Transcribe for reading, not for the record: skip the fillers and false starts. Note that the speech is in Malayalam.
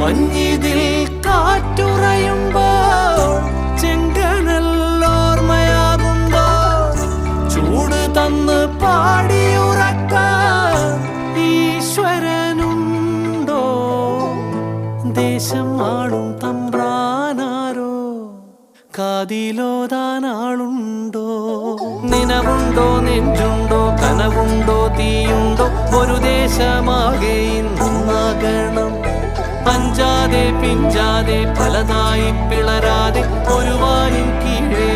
മഞ്ഞിതിൽ കാറ്റുറയുമ്പോൾ ചെങ്കനല്ലോർമ്മയാകുമ്പോൾ ചൂട് തന്ന് പാടിയുറക്കാൻ ഈശ്വരനുണ്ടോ? ദേശം ആളും തമ്പ്രാനാരോ കാതിലോതാനാളുണ്ടോ? നിനവുണ്ടോ, നെഞ്ചുണ്ടോ, കനവുണ്ടോ, തീയുണ്ടോ? ഒരു ദേശമാകെ ഇന്നാകണം. അഞ്ചാതെ പിഞ്ചാതെ പലതായി പിളരാതെ ഒരു വാനിൻ കീഴേ